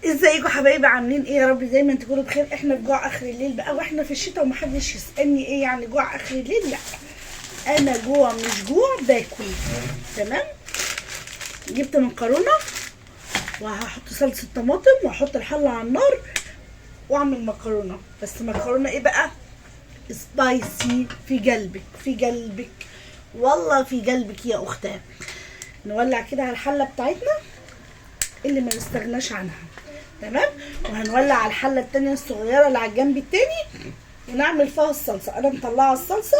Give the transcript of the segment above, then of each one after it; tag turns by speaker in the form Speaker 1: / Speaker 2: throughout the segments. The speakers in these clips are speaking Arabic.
Speaker 1: ازيكم حبايبي؟ عاملين ايه؟ يا رب دايما تكونوا بخير. احنا في جوع اخر الليل بقى، واحنا في الشتاء ومحدش يسالني ايه يعني جوع اخر الليل. لا، انا جوع مش جوع باكل. تمام. جبت مكرونه وهحط صلصه طماطم وهحط الحله على النار واعمل مكرونه، بس مكرونه ايه بقى؟ سبايسي. في قلبك في قلبك والله في قلبك يا اختها. نولع كده على الحله بتاعتنا اللي ما نستغناش عنها. تمام. وهنولع على الحله التانية الصغيره اللي على الجنب التاني ونعمل فيها الصلصه. انا مطلعه الصلصه،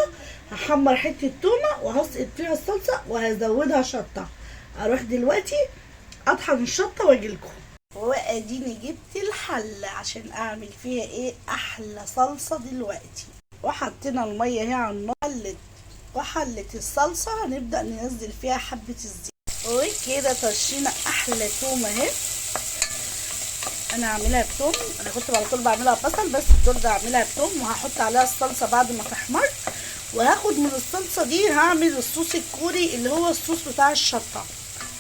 Speaker 1: هحمر حته تومه وهسقط فيها الصلصه وهزودها شطه. اروح دلوقتي اطحن الشطه واجيلكم. واديني جبت الحله عشان اعمل فيها ايه؟ احلى صلصه دلوقتي. وحطينا الميه اهي على النار وحلت الصلصه، هنبدا ننزل فيها حبه الزيت وكده طشينا احلى تومه اهي. انا هعملها بتوم، انا كنت على طول بعملها ببصل بس الدور ده هعملها بتوم، وهحط عليها الصلصه بعد ما تحمر، وهاخد من الصلصه دي هعمل الصوص الكوري اللي هو الصوص بتاع الشطه.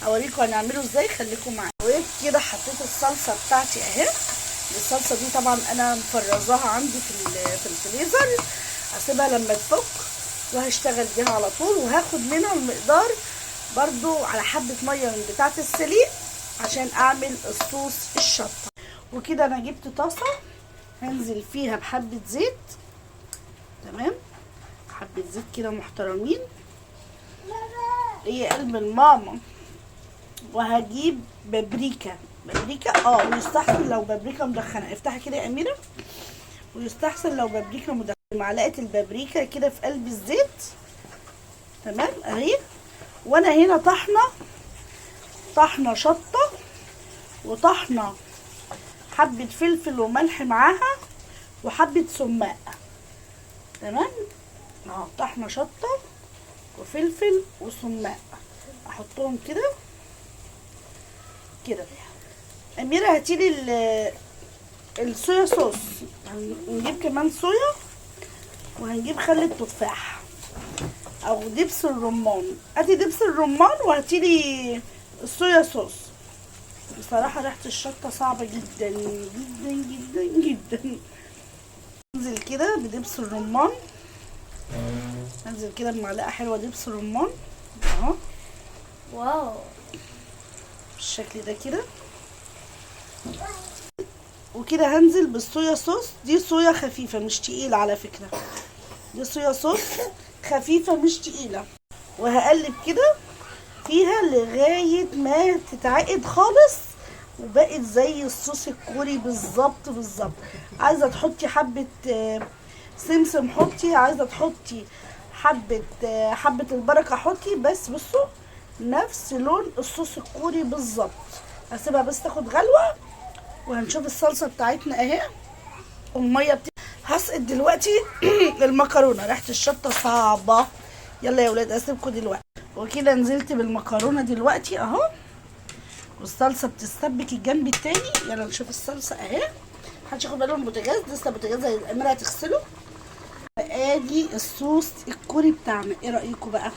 Speaker 1: اوريكم هنعمله ازاي، خليكم معايا. وكده حطيت الصلصه بتاعتي اهي. الصلصه دي طبعا انا مفرزاها عندي في الفريزر، هسيبها لما تفك وهشتغل بيها على طول. وهاخد منها المقدار برضو على حبه ميه من بتاعه السليق عشان اعمل الصوص الشطه. وكده انا جبت طاسه هنزل فيها بحبه زيت. تمام، حبه زيت كده محترمين، هي قلب الماما. وهجيب بابريكا ويستحسن لو بابريكا مدخنه. افتحي كده يا اميره. ويستحسن لو بابريكا مدخنه. معلقه البابريكا كده في قلب الزيت. تمام اهي. وانا هنا طحنه شطه وطحنه حبه فلفل وملح معاها وحبه سماق. تمام اهو، طحنه شطه وفلفل وسماق احطهم كده. اميره هاتيلي الصويا صوص، هنجيب كمان صويا وهنجيب خل التفاح او دبس الرمان. هاتي دبس الرمان وهاتيلي الصويا صوص. بصراحه ريحه الشطه صعبه جدا جدا جدا جدا. انزل كده بدبس الرمان، انزل كده بمعلقه حلوه دبس الرمان اهو.
Speaker 2: واو،
Speaker 1: بالشكل ده كده. وكده هنزل بالصويا صوص. دي صويا خفيفه مش تقيله على فكره، دي صويا صوص خفيفه مش تقيله. وهقلب كده فيها لغايه ما تتعقد خالص وبقت زي الصوص الكوري بالظبط بالظبط. عايزه تحطي حبه سمسم حطي، عايزه تحطي حبه البركه حطي، بس بصوا نفس لون الصوص الكوري بالظبط. هسيبها بس تاخد غلوه وهنشوف الصلصه بتاعتنا اهي. والميه هسقط دلوقتي المكرونه. ريحه الشطه صعبه. يلا يا ولاد اسيبكم دلوقتي. وكده نزلت بالمكرونه دلوقتي اهو، والصلصه بتستبك الجنب التاني. يلا نشوف الصلصه اهي. محدش ياخد باله من البوتاجاز، لسه البوتاجاز الاميره هتغسله. ادي الصوص الكوري بتاعنا. ايه رايكم بقى؟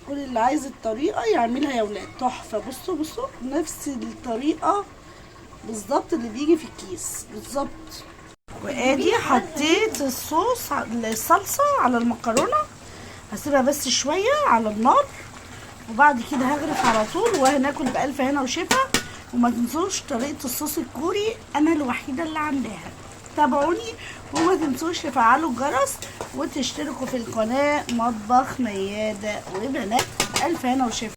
Speaker 1: كل اللي عايز الطريقه يعملها يا ولاد، تحفه. بصوا نفس الطريقه بالظبط اللي بيجي في الكيس بالظبط. وادي حطيت الصلصه على المكرونه، هسيبها بس شويه على النار وبعد كده هغرف على طول وهناكل بألف هنا وشفا. وما تنسوش طريقه الصوص الكوري انا الوحيده اللي عاملاها. تابعوني وما تنسوش تفعلوا الجرس وتشتركوا في القناه مطبخ ميادة وبنات. ألف هنا وشفا.